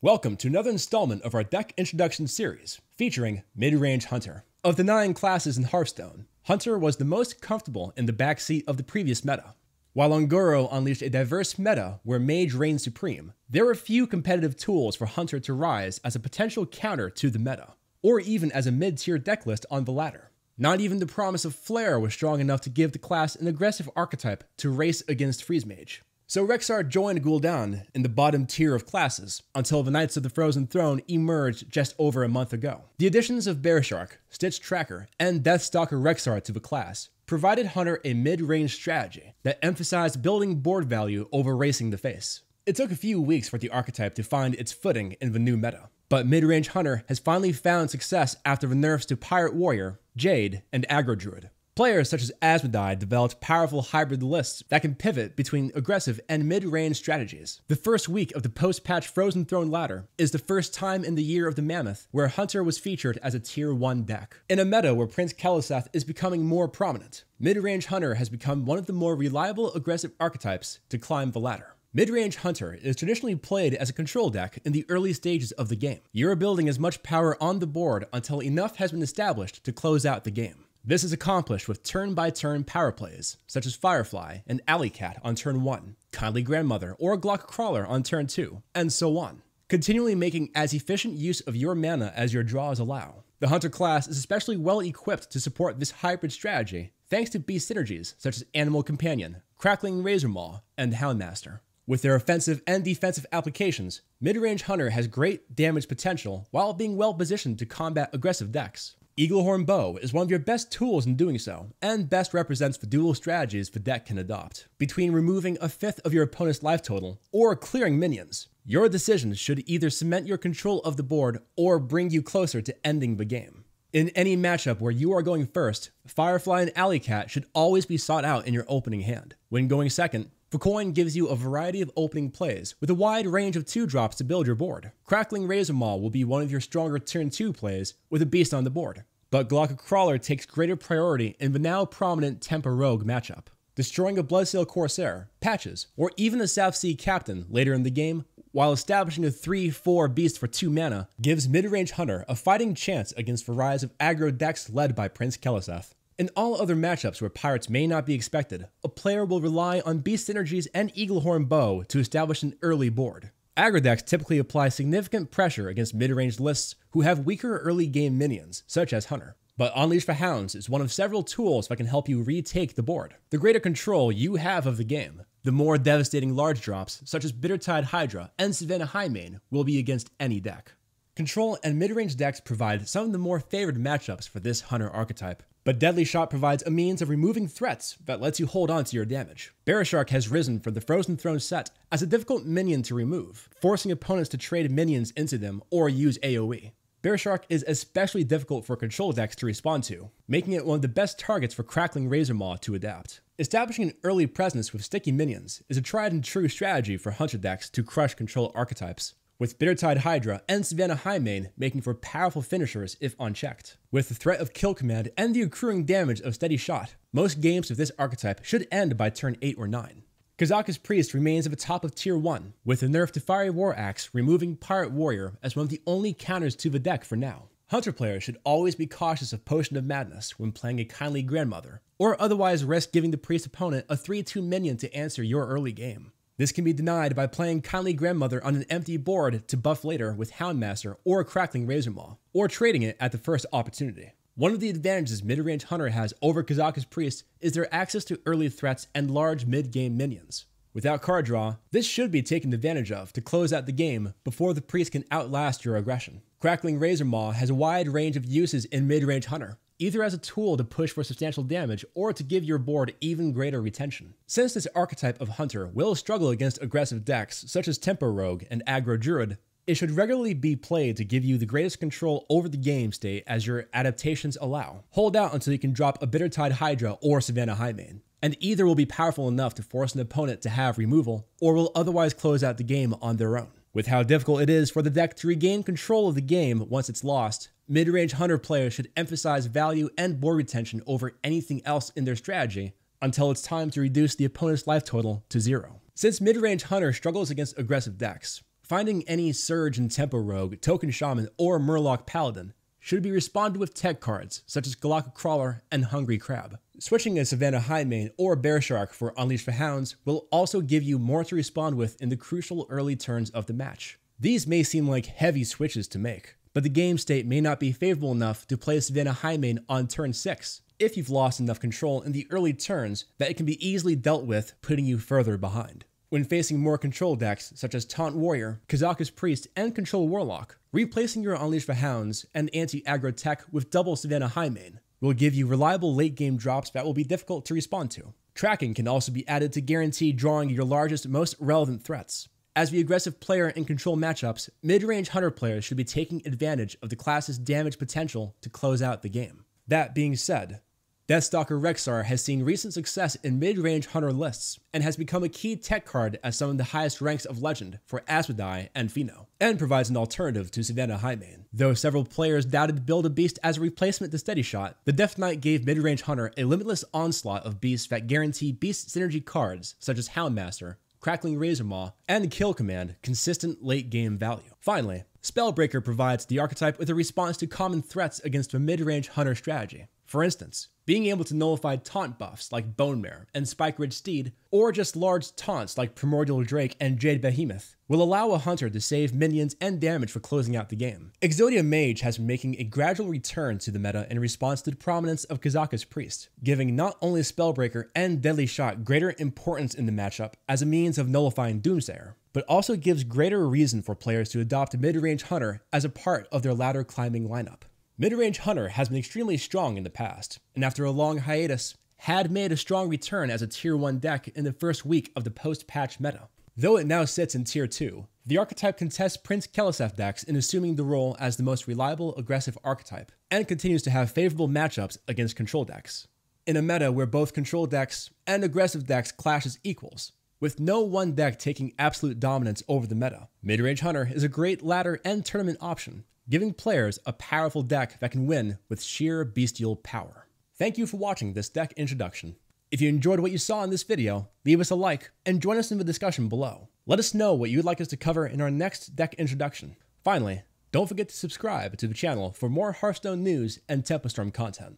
Welcome to another installment of our deck introduction series, featuring Mid-Range Hunter. Of the 9 classes in Hearthstone, Hunter was the most comfortable in the backseat of the previous meta. While Ongoro unleashed a diverse meta where Mage reigned supreme, there were few competitive tools for Hunter to rise as a potential counter to the meta, or even as a mid-tier deck list on the ladder. Not even the promise of Flare was strong enough to give the class an aggressive archetype to race against Freeze Mage. So Rexxar joined Gul'dan in the bottom tier of classes, until the Knights of the Frozen Throne emerged just over a month ago. The additions of Bearshark, Stitch Tracker, and Deathstalker Rexxar to the class provided Hunter a mid-range strategy that emphasized building board value over racing the face. It took a few weeks for the archetype to find its footing in the new meta, but mid-range Hunter has finally found success after the nerfs to Pirate Warrior, Jade, and Aggro Druid. Players such as Asmodai developed powerful hybrid lists that can pivot between aggressive and mid-range strategies. The first week of the post-patch Frozen Throne ladder is the first time in the Year of the Mammoth where Hunter was featured as a Tier 1 deck. In a meta where Prince Keleseth is becoming more prominent, mid-range Hunter has become one of the more reliable aggressive archetypes to climb the ladder. Mid-range Hunter is traditionally played as a control deck in the early stages of the game. You're building as much power on the board until enough has been established to close out the game. This is accomplished with turn-by-turn power plays, such as Firefly and Alley Cat on turn 1, Kindly Grandmother or Glock Crawler on turn 2, and so on, continually making as efficient use of your mana as your draws allow. The Hunter class is especially well equipped to support this hybrid strategy, thanks to beast synergies such as Animal Companion, Crackling Razormaw, and Houndmaster. With their offensive and defensive applications, mid-range Hunter has great damage potential while being well positioned to combat aggressive decks. Eaglehorn Bow is one of your best tools in doing so, and best represents the dual strategies the deck can adopt. Between removing a fifth of your opponent's life total, or clearing minions, your decisions should either cement your control of the board or bring you closer to ending the game. In any matchup where you are going first, Firefly and Alley Cat should always be sought out in your opening hand. When going second, Coin gives you a variety of opening plays, with a wide range of 2-drops to build your board. Crackling Razormaw will be one of your stronger turn 2 plays, with a beast on the board. But Glock Crawler takes greater priority in the now prominent Tempa Rogue matchup. Destroying a Bloodsail Corsair, Patches, or even a South Sea Captain later in the game, while establishing a 3/4 beast for 2 mana, gives mid-range Hunter a fighting chance against the rise of aggro decks led by Prince Keleseth. In all other matchups where pirates may not be expected, a player will rely on beast synergies and Eaglehorn Bow to establish an early board. Aggro decks typically apply significant pressure against mid-range lists who have weaker early game minions, such as Hunter. But Unleash the Hounds is one of several tools that can help you retake the board. The greater control you have of the game, the more devastating large drops, such as Bittertide Hydra and Savannah Highmane, will be against any deck. Control and mid-range decks provide some of the more favored matchups for this Hunter archetype. But Deadly Shot provides a means of removing threats that lets you hold on to your damage. Bearshark has risen for the Frozen Throne set as a difficult minion to remove, forcing opponents to trade minions into them or use AoE. Bearshark is especially difficult for control decks to respond to, making it one of the best targets for Crackling Razormaw to adapt. Establishing an early presence with sticky minions is a tried and true strategy for Hunter decks to crush control archetypes, with Bittertide Hydra and Savannah Highmane making for powerful finishers if unchecked. With the threat of kill command and the accruing damage of Steady Shot, most games with this archetype should end by turn 8 or 9. Kazaka's Priest remains at the top of Tier 1, with the nerf to Fiery War Axe removing Pirate Warrior as one of the only counters to the deck for now. Hunter players should always be cautious of Potion of Madness when playing a Kindly Grandmother, or otherwise risk giving the Priest opponent a 3/2 minion to answer your early game. This can be denied by playing Kindly Grandmother on an empty board to buff later with Houndmaster or Crackling Razormaw, or trading it at the first opportunity. One of the advantages mid-range Hunter has over Kazaka's Priest is their access to early threats and large mid-game minions. Without card draw, this should be taken advantage of to close out the game before the Priest can outlast your aggression. Crackling Razormaw has a wide range of uses in mid-range Hunter, either as a tool to push for substantial damage or to give your board even greater retention. Since this archetype of Hunter will struggle against aggressive decks such as Tempo Rogue and Aggro Druid, it should regularly be played to give you the greatest control over the game state as your adaptations allow. Hold out until you can drop a Bittertide Hydra or Savannah Highmane, and either will be powerful enough to force an opponent to have removal, or will otherwise close out the game on their own. With how difficult it is for the deck to regain control of the game once it's lost, mid-range Hunter players should emphasize value and board retention over anything else in their strategy until it's time to reduce the opponent's life total to 0. Since mid-range Hunter struggles against aggressive decks, Finding any Surge and Tempo Rogue, Token Shaman, or Murloc Paladin should be responded with tech cards such as Galaka Crawler and Hungry Crab. Switching a Savannah Highmane or Bear Shark for Unleash for Hounds will also give you more to respond with in the crucial early turns of the match. These may seem like heavy switches to make, but the game state may not be favorable enough to play a Savannah Highmane on turn 6 if you've lost enough control in the early turns that it can be easily dealt with, putting you further behind. When facing more control decks such as Taunt Warrior, Kazaka's Priest, and Control Warlock, replacing your Unleash for Hounds and anti-aggro tech with double Savannah Highmane will give you reliable late game drops that will be difficult to respond to. Tracking can also be added to guarantee drawing your largest, most relevant threats. As the aggressive player in control matchups, mid-range Hunter players should be taking advantage of the class's damage potential to close out the game. That being said, Deathstalker Rexar has seen recent success in mid-range Hunter lists, and has become a key tech card as some of the highest ranks of Legend for Asmodai and Pheno, and provides an alternative to Savannah Highmane. Though several players doubted Build a Beast as a replacement to Steady Shot, the Death Knight gave mid-range Hunter a limitless onslaught of beasts that guarantee beast synergy cards such as Houndmaster, Crackling Razormaw, and Kill Command consistent late-game value. Finally, Spellbreaker provides the archetype with a response to common threats against a mid-range Hunter strategy. For instance, being able to nullify taunt buffs like Bone Mare and Spike Ridge Steed, or just large taunts like Primordial Drake and Jade Behemoth, will allow a Hunter to save minions and damage for closing out the game. Exodia Mage has been making a gradual return to the meta in response to the prominence of Kazaka's Priest, giving not only Spellbreaker and Deadly Shot greater importance in the matchup as a means of nullifying Doomsayer, but also gives greater reason for players to adopt a mid-range Hunter as a part of their ladder climbing lineup. Mid-range Hunter has been extremely strong in the past, and after a long hiatus, had made a strong return as a Tier 1 deck in the first week of the post-patch meta. Though it now sits in Tier 2, the archetype contests Prince Keliseth decks in assuming the role as the most reliable aggressive archetype, and continues to have favorable matchups against control decks. In a meta where both control decks and aggressive decks clash as equals, with no one deck taking absolute dominance over the meta, Mid-range Hunter is a great ladder and tournament option, giving players a powerful deck that can win with sheer bestial power. Thank you for watching this deck introduction. If you enjoyed what you saw in this video, leave us a like and join us in the discussion below. Let us know what you would like us to cover in our next deck introduction. Finally, don't forget to subscribe to the channel for more Hearthstone news and Tempestorm content.